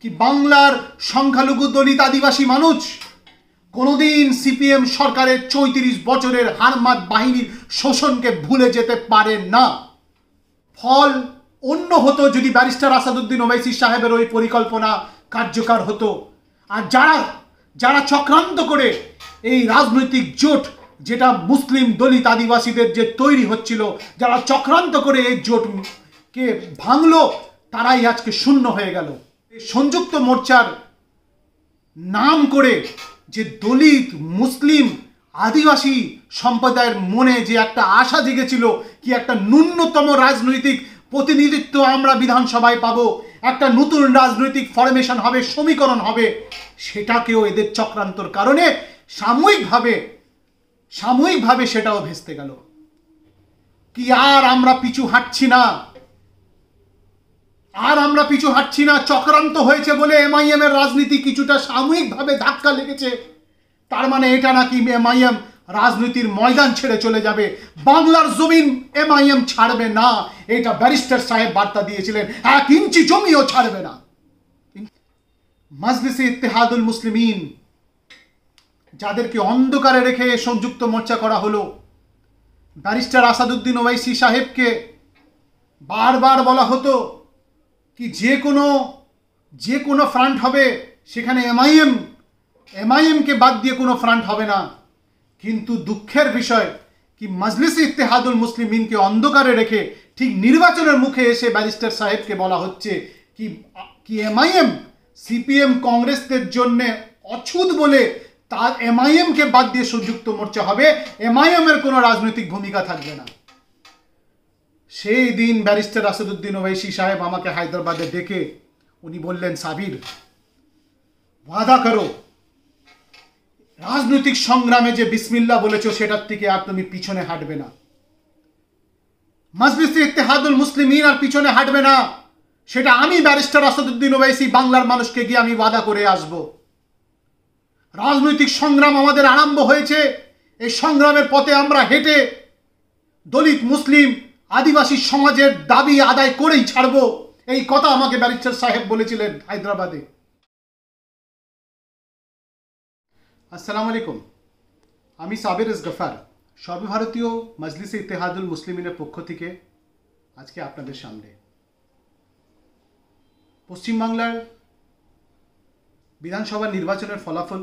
কি বাংলার সংখ্যালঘু দলিত আদিবাসী মানুষ কোনোদিন সিপিএম সরকারের ৩৪ বছরের হারমাত বাহিনীর শোষণকে ভুলে যেতে পারে না। ফল অন্য হতো যদি ব্যারিস্টার আসাদুদ্দিন ওবাইসি সাহেবের ওই পরিকল্পনা কার্যকর হতো। আর যারা চক্রান্ত করে এই রাজনৈতিক জোট যেটা মুসলিম দলিত আদিবাসীদের যে তৈরি হচ্ছিল, যারা চক্রান্ত করে এই জোটকে ভাঙলো, তারাই আজকে শূন্য হয়ে গেল। সংযুক্ত মোর্চার নাম করে যে দলিত মুসলিম আদিবাসী সম্প্রদায়ের মনে যে একটা আশা জেগেছিল কি একটা ন্যূনতম রাজনৈতিক প্রতিনিধিত্ব আমরা বিধানসভায় পাবো, একটা নতুন রাজনৈতিক ফরমেশন হবে, সমীকরণ হবে, সেটাকেও এদের চক্রান্তর কারণে সাময়িকভাবে সেটাও ভেস্তে গেল। কি আর আমরা পিছু হাঁটছি না, চক্রান্ত হয়েছে বলে এমআইএম এর রাজনীতি কিছুটা সাময়িকভাবে ধাক্কা লেগেছে, তার মানে এটা নাকি এমআইএম রাজনীতির ময়দান ছেড়ে চলে যাবে, বাংলার জমিন এমআইএম ছাড়বে না, এটা ব্যারিস্টার সাহেব বার্তা দিয়েছিলেন, 1 ইঞ্চি জমিও ছাড়বে না। মজলিসে ইত্তেহাদুল মুসলিমিন যাদেরকে অন্ধকারে রেখে সংযুক্ত মোর্চা করা হলো, ব্যারিস্টার আসাদুদ্দিন ওবাইসি সাহেবকে বারবার বলা হতো কি যে কোনো ফ্রন্ট হবে, সেখানে এমআইএমকে বাদ দিয়ে কোনো ফ্রন্ট হবে না। কিন্তু দুঃখের বিষয় কি মজলিসে ইত্তেহাদুল মুসলিমিনকে অন্ধকারে রেখে ঠিক নির্বাচনের মুখে এসে ব্যারিস্টার সাহেবকে বলা হচ্ছে কি এমআইএম সিপিএম কংগ্রেসদের জন্য অছুত বলে তার এমআইএমকে বাদ দিয়ে সংযুক্ত মোর্চা হবে, এমআইএম এর কোনো রাজনৈতিক ভূমিকা থাকবে না। সেই দিন ব্যারিস্টার আসাদুদ্দিন ওবাইসি সাহেব আমাকে হায়দ্রাবাদে ডেকে উনি বললেন, সাবির ওয়াদা করো রাজনৈতিক সংগ্রামে যে বিসমিল্লাহ বলেছো সেটার থেকে আর তুমি পিছনে হাঁটবে না, মজলিসে ইত্তেহাদুল মুসলিমিন আর পিছনে হাঁটবে না, সেটা আমি ব্যারিস্টার আসাদুদ্দিন ওবাইসি বাংলার মানুষকে গিয়ে আমি ওয়াদা করে আসব। রাজনৈতিক সংগ্রাম আমাদের আরম্ভ হয়েছে, এই সংগ্রামের পথে আমরা হেঁটে দলিত মুসলিম আদিবাসী সমাজের দাবি আদায় করেই ছাড়ব, এই কথা আমাকে ব্যারিস্টার সাহেব বলেছিলেন হায়দ্রাবাদে। আসসালামু আলাইকুম, আমি সাবির গফার সর্বভারতীয় মজলিসে ইত্তেহাদুল মুসলিমিনের পক্ষ থেকে আজকে আপনাদের সামনে। পশ্চিমবাংলার বিধানসভা নির্বাচনের ফলাফল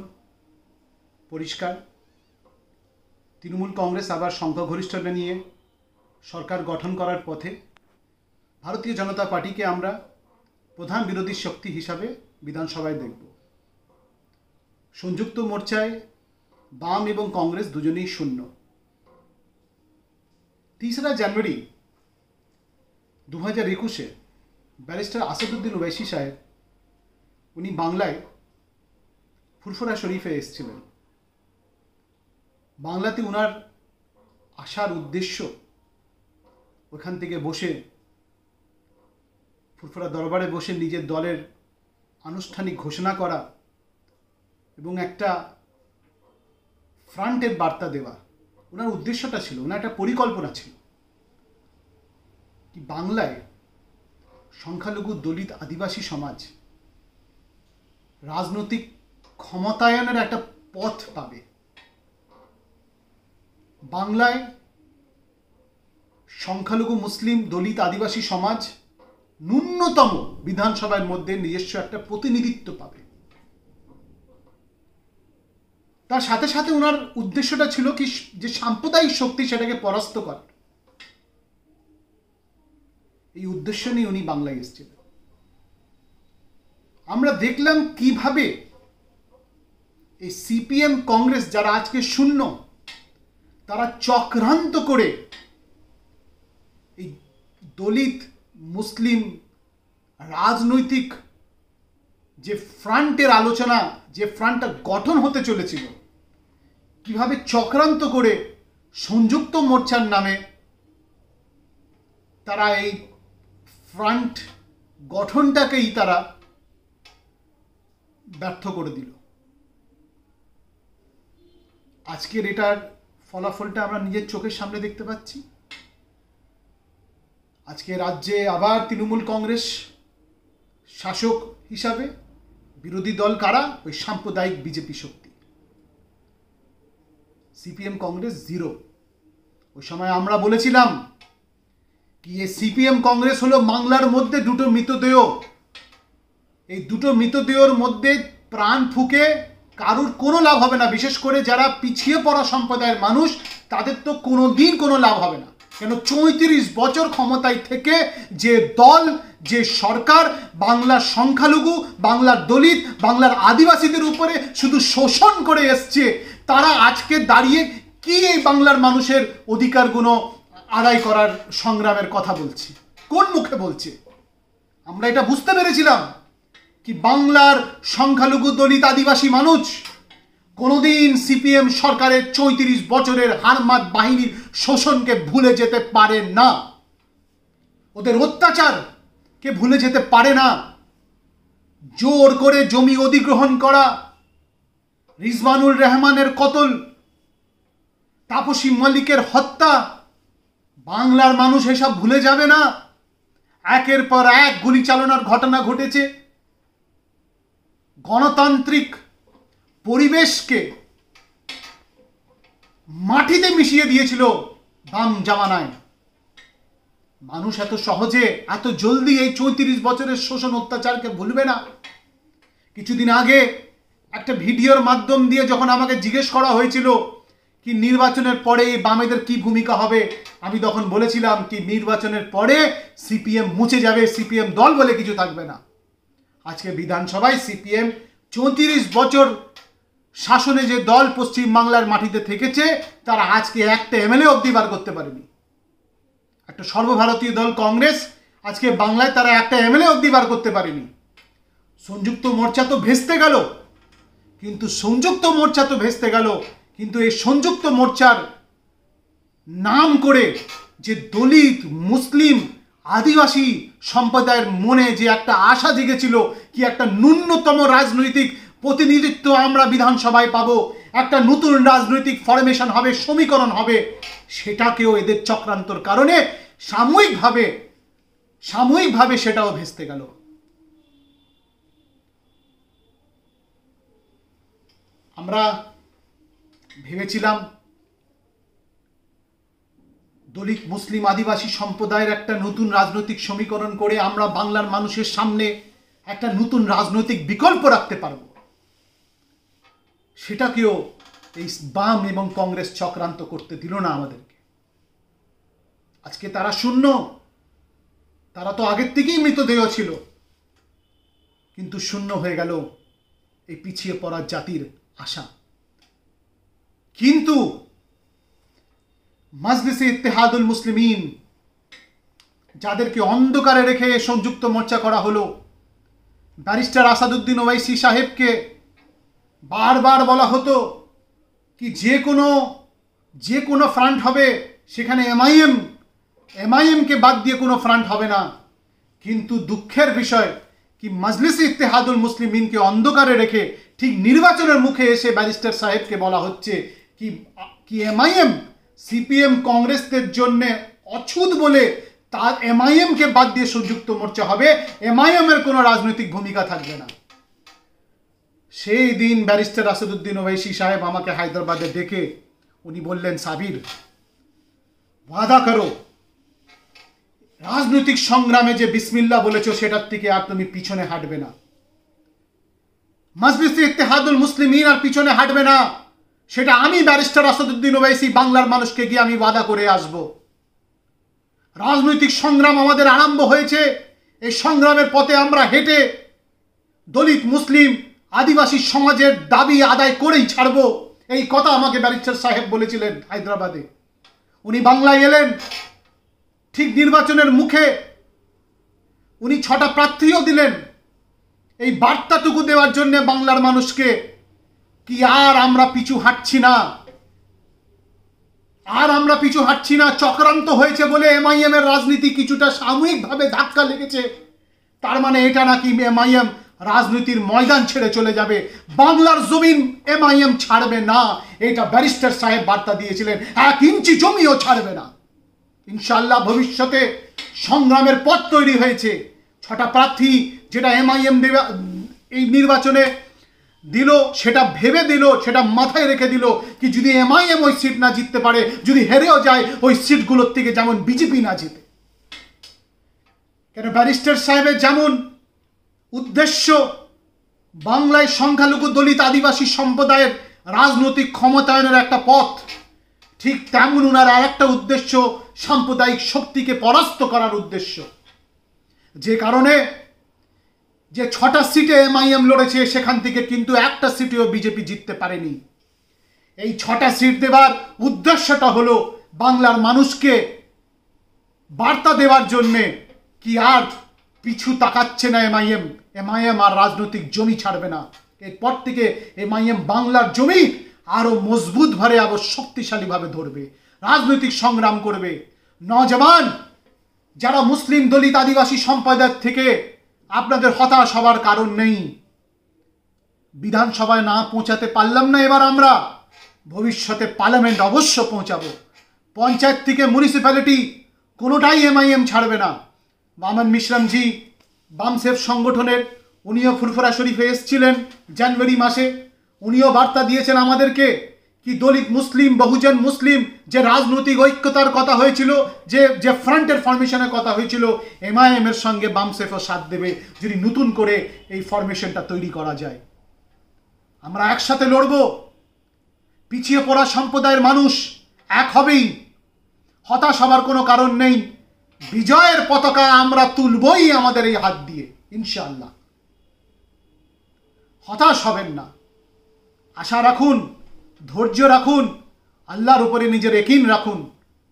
পরিষ্কার। তৃণমূল কংগ্রেস আবার সংখ্যাগরিষ্ঠতা নিয়ে সরকার গঠন করার পথে। ভারতীয় জনতা পার্টিকে আমরা প্রধান বিরোধী শক্তি হিসাবে বিধানসভায় দেখব। সংযুক্ত মোর্চায় বাম এবং কংগ্রেস দুজনেই শূন্য। 3 জানুয়ারি 2021 ব্যারিস্টার আসাদুদ্দিন ওবাইসি সাহেব উনি বাংলায় ফুরফুরা শরীফে এসেছিলেন। বাংলাতে ওনার আসার উদ্দেশ্য ওখান থেকে বসে ফুরফুরা দরবারে বসে নিজের দলের আনুষ্ঠানিক ঘোষণা করা এবং একটা ফ্রন্টের বার্তা দেওয়া ওনার উদ্দেশ্যটা ছিল, ওনার একটা পরিকল্পনা ছিল কি বাংলায় সংখ্যালঘু দলিত আদিবাসী সমাজ রাজনৈতিক ক্ষমতায়নের একটা পথ পাবে। বাংলায় সংখ্যালঘু মুসলিম দলিত আদিবাসী সমাজ ন্যূনতম বিধানসভার মধ্যে নিজস্ব একটা প্রতিনিধিত্ব পাবে। তার সাথে সাথে ওনার উদ্দেশ্যটা ছিল কি যে সাম্প্রদায়িক শক্তি সেটাকে পরাস্ত করা। এই উদ্দেশ্য নিয়ে উনি বাংলায় এসেছিলেন। আমরা দেখলাম কিভাবে এই সিপিএম কংগ্রেস যারা আজকে শূন্য, তারা চক্রান্ত করে এই দলিত মুসলিম রাজনৈতিক যে ফ্রন্টের আলোচনা, যে ফ্রন্টটা গঠন হতে চলেছিল, কিভাবে চক্রান্ত করে সংযুক্ত মোর্চার নামে তারা এই ফ্রন্ট গঠনটাকেই তারা ব্যর্থ করে দিল। আজকের এটার ফলাফলটা আমরা নিজের চোখের সামনে দেখতে পাচ্ছি। আজকে রাজ্যে আবার তৃণমূল কংগ্রেস শাসক হিসাবে বিরোধী দল কারা? ওই সাম্প্রদায়িক বিজেপি শক্তি। CPM Congress zero. ওই সময় আমরা বলেছিলাম কি এই সিপিএম কংগ্রেস হলো বাংলার মধ্যে দুটো মৃতদেহ, এই দুটো মৃতদেহর মধ্যে প্রাণ ফুকে কারুর কোনো লাভ হবে না। বিশেষ করে যারা পিছিয়ে পড়া সম্প্রদায়ের মানুষ, তাদের তো কোনোদিন কোনো লাভ হবে না। কেন ৩৪ বছর ক্ষমতায় থেকে যে দল, যে সরকার বাংলার সংখ্যালঘু, বাংলার দলিত, বাংলার আদিবাসীদের উপরে শুধু শোষণ করে এসছে, তারা আজকে দাঁড়িয়ে কি এই বাংলার মানুষের অধিকারগুলো আদায় করার সংগ্রামের কথা বলছে? কোন মুখে বলছে? আমরা এটা বুঝতে পেরেছিলাম কি বাংলার সংখ্যালঘু, দলিত, আদিবাসী মানুষ কোনোদিন সিপিএম সরকারের ৩৪ বছরের হারমাত বাহিনীর শোষণকে ভুলে যেতে পারে না, ওদের অত্যাচারকে ভুলে যেতে পারে না। জোর করে জমি অধিগ্রহণ করা, রিজওয়ানুর রহমানের কতল, তাপসী মল্লিকের হত্যা, বাংলার মানুষ এসব ভুলে যাবে না। একের পর এক গুলি চালানোর ঘটনা ঘটেছে। গণতান্ত্রিক পরিবেশকে মাটিতে মিশিয়ে দিয়েছিল বাম জামানায়। মানুষ এত সহজে, এত জলদি এই ৩৪ বছরের শোষণ অত্যাচারকে ভুলবে না। কিছুদিন আগে একটা ভিডিওর মাধ্যম দিয়ে যখন আমাকে জিজ্ঞেস করা হয়েছিল কি নির্বাচনের পরে এই বামেদের কি ভূমিকা হবে, আমি তখন বলেছিলাম কি নির্বাচনের পরে সিপিএম মুছে যাবে, সিপিএম দল বলে কিছু থাকবে না। আজকে বিধানসভায় সিপিএম ৩৪ বছর শাসনে যে দল পশ্চিম বাংলার মাটিতে থেকেছে, তারা আজকে একটা এমএলএ অবধি বার করতে পারেনি। একটা সর্বভারতীয় দল কংগ্রেস আজকে বাংলায় তারা একটা এমএলএ অবধি বার করতে পারেনি। সংযুক্ত মোর্চা তো ভেস্তে গেল, কিন্তু এই সংযুক্ত মোর্চার নাম করে যে দলিত, মুসলিম, আদিবাসী সম্প্রদায়ের মনে যে একটা আশা জেগেছিল কি একটা ন্যূনতম রাজনৈতিক প্রতিনিধিত্ব আমরা বিধানসভায় পাবো, একটা নতুন রাজনৈতিক ফরমেশন হবে, সমীকরণ হবে, সেটাকেও এদের চক্রান্তর কারণে সাময়িকভাবে সেটাও ভেস্তে গেল। আমরা ভেবেছিলাম দলিত, মুসলিম, আদিবাসী সম্প্রদায়ের একটা নতুন রাজনৈতিক সমীকরণ করে আমরা বাংলার মানুষের সামনে একটা নতুন রাজনৈতিক বিকল্প রাখতে পারব। সেটাকেও এই বাম এবং কংগ্রেস চক্রান্ত করতে দিল না আমাদেরকে। আজকে তারা শূন্য, তারা তো আগের থেকেই মৃতদেহ ছিল, কিন্তু শূন্য হয়ে গেল এই পিছিয়ে পড়া জাতির আশা। কিন্তু মজলিসে ইত্তেহাদুল মুসলিমিন, যাদেরকে অন্ধকারে রেখে সংযুক্ত মোর্চা করা হলো, ব্যারিস্টার আসাদুদ্দিন ওয়াইসি সাহেবকে বারবার বলা হতো কি যে কোনো ফ্রন্ট হবে, সেখানে এমআইএমকে বাদ দিয়ে কোনো ফ্রন্ট হবে না। কিন্তু দুঃখের বিষয় কি মজলিসে ইত্তেহাদুল মুসলিমিনকে অন্ধকারে রেখে ঠিক নির্বাচনের মুখে এসে ব্যারিস্টার সাহেবকে বলা হচ্ছে কি এমআইএম সিপিএম কংগ্রেসদের জন্য অছুত বলে তার এমআইএমকে বাদ দিয়ে সংযুক্ত মোর্চা হবে, এমআইএম এর কোনো রাজনৈতিক ভূমিকা থাকবে না। সেই দিন ব্যারিস্টার আসাদুদ্দিন ওয়াইসি সাহেব আমাকে হায়দ্রাবাদে ডেকে উনি বললেন, সাবির ওয়াদা করো রাজনৈতিক সংগ্রামে যে বিসমিল্লাহ বলেছো সেটার থেকে আর তুমি পিছনে হাঁটবে না। মজলিসে ইত্তেহাদুল মুসলিমিন আর পিছনে হাঁটবে না, সেটা আমি ব্যারিস্টার আসাদুদ্দিন ওয়াইসি বাংলার মানুষকে গিয়ে আমি ওয়াদা করে আসব। রাজনৈতিক সংগ্রাম আমাদের আরম্ভ হয়েছে, এই সংগ্রামের পথে আমরা হেঁটে দলিত, মুসলিম, আদিবাসী সমাজের দাবি আদায় করেই ছাড়ব। এই কথা আমাকে ব্যারিস্টার সাহেব বলেছিলেন হায়দ্রাবাদে। উনি বাংলায় এলেন, ঠিক নির্বাচনের মুখে উনি 6টা প্রার্থীও দিলেন এই বার্তাটুকু দেওয়ার জন্য বাংলার মানুষকে কি আর আমরা পিছু হাঁটছি না, চক্রান্ত হয়েছে বলে এমআইএম এর রাজনীতি কিছুটা সাময়িকভাবে ধাক্কা লেগেছে, তার মানে এটা নাকি এমআইএম রাজনীতির ময়দান ছেড়ে চলে যাবে, বাংলার জমিন এমআইএম ছাড়বে না। এটা ব্যারিস্টার সাহেব বার্তা দিয়েছিলেন, 1 ইঞ্চি জমিও ছাড়বে না। ইনশাআল্লাহ ভবিষ্যতে সংগ্রামের পথ তৈরি হয়েছে। 6টা প্রার্থী যেটা এমআইএম এই নির্বাচনে দিল, সেটা ভেবে দিল, সেটা মাথায় রেখে দিল কি যদি এমআইএম ওই সিট না জিততে পারে, যদি হেরেও যায় ওই সিটগুলোর থেকে যেমন বিজেপি না জিতে। কেন ব্যারিস্টার সাহেবের যেমন উদ্দেশ্য বাংলায় সংখ্যালঘু দলিত আদিবাসী সম্প্রদায়ের রাজনৈতিক ক্ষমতায়নের একটা পথ, ঠিক তেমন ওনার আর একটা উদ্দেশ্য সাম্প্রদায়িক শক্তিকে পরাস্ত করার উদ্দেশ্য। যে কারণে যে 6টা সিটে এমআইএম লড়েছে সেখান থেকে কিন্তু একটা সিটেও বিজেপি জিততে পারেনি। এই 6টা সিট দেবার উদ্দেশ্যটা হলো বাংলার মানুষকে বার্তা দেওয়ার জন্যে কি আর পিছু তাকাচ্ছে না এমআইএম। এমআইএম আর রাজনৈতিক জমি ছাড়বে না। এরপর থেকে এমআইএম বাংলার জমি আরো মজবুত ভাবে, আরো শক্তিশালীভাবে ধরবে, রাজনৈতিক সংগ্রাম করবে। নওজওয়ান যারা মুসলিম দলিত আদিবাসী সম্প্রদায় থেকে আপনাদের হতাশ হবার কারণ নেই। বিধানসভায় না পৌঁছাতে পারলাম না এবার আমরা, ভবিষ্যতে পার্লামেন্ট অবশ্য পৌঁছাবো। পঞ্চায়েত থেকে মিউনিসিপ্যালিটি কোনোটাই এমআইএম ছাড়বে না। মামন মিশ্রমজি বামসেফ সংগঠনের, উনিও ফুরফুরা শরীফে এসেছিলেন জানুয়ারি মাসে। উনিও বার্তা দিয়েছেন আমাদেরকে কি দলিত মুসলিম, বহুজন মুসলিম যে রাজনৈতিক ঐক্যতার কথা হয়েছিল, যে ফ্রন্টের ফরমেশনের কথা হয়েছিল, এমআইএম এর সঙ্গে বামসেফও সাথ দেবে যদি নতুন করে এই ফরমেশনটা তৈরি করা যায়। আমরা একসাথে লড়ব। পিছিয়ে পড়া সম্প্রদায়ের মানুষ এক হবেই, হতাশ হবার কোনো কারণ নেই। বিজয়ের পতাকা আমরা তুলবই আমাদের এই হাত দিয়ে, ইনশাআল্লাহ। হতাশ হবেন না, আশা রাখুন, ধৈর্য রাখুন, আল্লাহর উপরে নিজের ইয়াকিন রাখুন,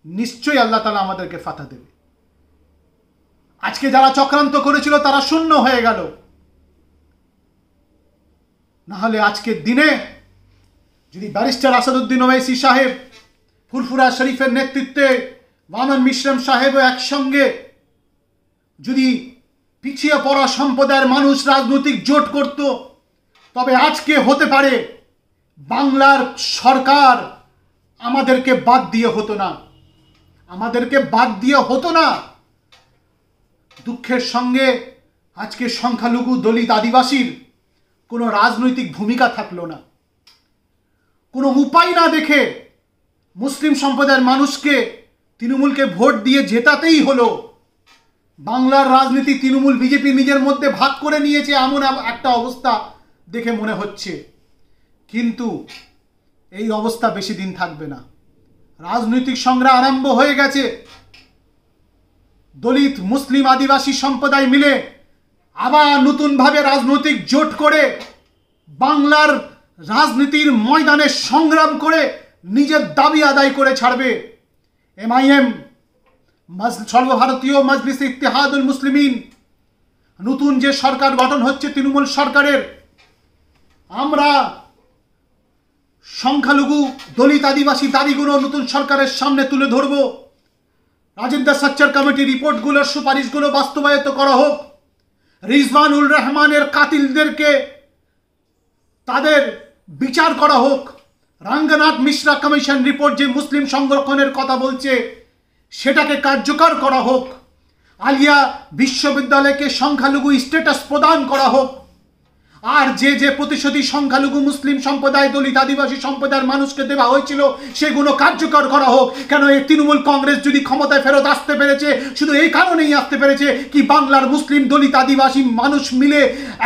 নিশ্চয়ই আল্লাহ তাআলা আমাদেরকে ফাতহ দেবে। আজকে যারা চক্রান্ত করেছিল তারা শূন্য হয়ে গেল, না হলে আজকের দিনে যদি ব্যারিস্টার আসাদুদ্দিন ওয়াইসি সাহেব, ফুরফুরা শরীফের নেতৃত্বে মামন মিশ্রম সাহেবও একসঙ্গে যদি পিছিয়ে পড়া সম্প্রদায়ের মানুষ রাজনৈতিক জোট করত, তবে আজকে হতে পারে বাংলার সরকার আমাদেরকে বাদ দিয়ে হতো না, আমাদেরকে বাদ দিয়ে হতো না। দুঃখের সঙ্গে আজকে সংখ্যালঘু দলিত আদিবাসীর কোনো রাজনৈতিক ভূমিকা থাকলো না। কোনো উপায় না দেখে মুসলিম সম্প্রদায়ের মানুষকে তৃণমূলকে ভোট দিয়ে জেতাতেই হলো। বাংলার রাজনীতি তৃণমূল বিজেপি নিজের মধ্যে ভাগ করে নিয়েছে, এমন একটা অবস্থা দেখে মনে হচ্ছে। কিন্তু এই অবস্থা বেশি দিন থাকবে না। রাজনৈতিক সংগ্রাম আরম্ভ হয়ে গেছে। দলিত মুসলিম আদিবাসী সম্প্রদায় মিলে আবার নতুনভাবে রাজনৈতিক জোট করে বাংলার রাজনীতির ময়দানে সংগ্রাম করে নিজের দাবি আদায় করে ছাড়বে। এমআইএম, সর্বভারতীয় মজলিস ইত্তেহাদুল মুসলিমিন, নতুন যে সরকার গঠন হচ্ছে তৃণমূল সরকারের, আমরা সংখ্যালঘু দলিত আদিবাসী দাবিগুলো নতুন সরকারের সামনে তুলে ধরব। রাজেন্দ্র সচ্চর কমিটির রিপোর্টগুলোর সুপারিশগুলো বাস্তবায়িত করা হোক। রিজওয়ানুর রহমানের কাতিলদেরকে তাদের বিচার করা হোক। রঙ্গনাথ মিশ্রা কমিশন রিপোর্ট যে মুসলিম সংরক্ষণের কথা বলছে সেটাকে কার্যকর করা হোক। আলিয়া বিশ্ববিদ্যালয়কে সংখ্যালঘু স্ট্যাটাস প্রদান করা হোক। আর যে প্রতিশ্রুতি সংখ্যালঘু মুসলিম সম্প্রদায় দলিত আদিবাসী সম্প্রদায়ের মানুষকে দেওয়া হয়েছিল সেগুলো কার্যকর করা হোক। কেন এই তৃণমূল কংগ্রেস যদি ক্ষমতায় ফেরত আসতে পেরেছে, শুধু এই কারণেই আসতে পেরেছে কি বাংলার মুসলিম দলিত আদিবাসী মানুষ মিলে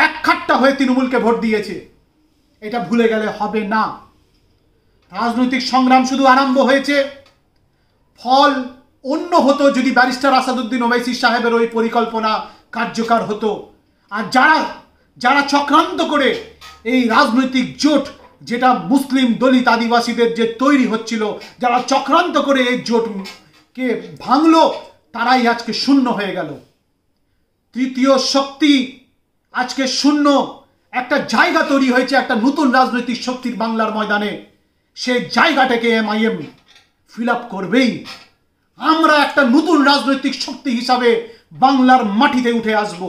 একখাট্টা হয়ে তৃণমূলকে ভোট দিয়েছে। এটা ভুলে গেলে হবে না। রাজনৈতিক সংগ্রাম শুধু আরম্ভ হয়েছে, ফল অন্য হতো যদি ব্যারিস্টার আসাদুদ্দিন ওয়াইসি সাহেবের ওই পরিকল্পনা কার্যকর হতো। আর যারা চক্রান্ত করে এই রাজনৈতিক জোট যেটা মুসলিম দলিত আদিবাসীদের যে তৈরি হচ্ছিল, যারা চক্রান্ত করে এই জোটকে ভাঙলো, তারাই আজকে শূন্য হয়ে গেল। তৃতীয় শক্তি আজকে শূন্য। একটা জায়গা তৈরি হয়েছে একটা নতুন রাজনৈতিক শক্তির বাংলার ময়দানে, সেই জায়গাটাকে এমআইএম ফিল আপ করবেই। আমরা একটা নতুন রাজনৈতিক শক্তি হিসাবে বাংলার মাটিতে উঠে আসব।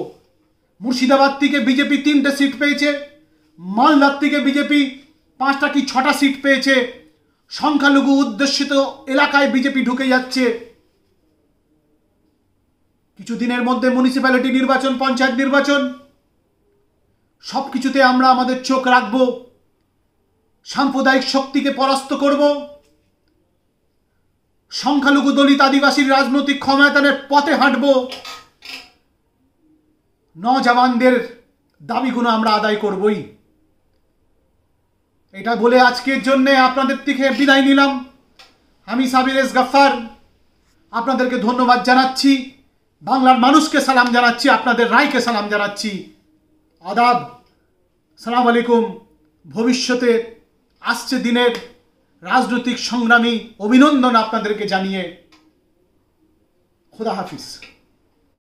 মুর্শিদাবাদ থেকে বিজেপি 3টে সিট পেয়েছে, মালদার থেকে বিজেপি 5টা কি 6টা সিট পেয়েছে। সংখ্যালঘু উদ্দেশিত এলাকায় বিজেপি ঢুকে যাচ্ছে। কিছুদিনের মধ্যে মিউনিসিপ্যালিটি নির্বাচন, পঞ্চায়েত নির্বাচন। সব কিছুতে আমরা আমাদের চোখ রাখব, সাম্প্রদায়িক শক্তিকে পরাস্ত করব, সংখ্যালঘু দলিত আদিবাসীর রাজনৈতিক ক্ষমতায়নের পথে হাঁটব, নওজওয়ানদের দাবিগুলো আমরা আদায় করবই। এটা বলে আজকের জন্য আপনাদের থেকে বিদায় নিলাম। আমি সাবির এস গাফফার আপনাদেরকে ধন্যবাদ জানাচ্ছি, বাংলার মানুষকে সালাম জানাচ্ছি, আপনাদের রায়কে সালাম জানাচ্ছি। আদাব, সালাম আলাইকুম। ভবিষ্যতে আসছে দিনের রাজনৈতিক সংগ্রামী অভিনন্দন আপনাদেরকে জানিয়ে খুদা হাফিজ।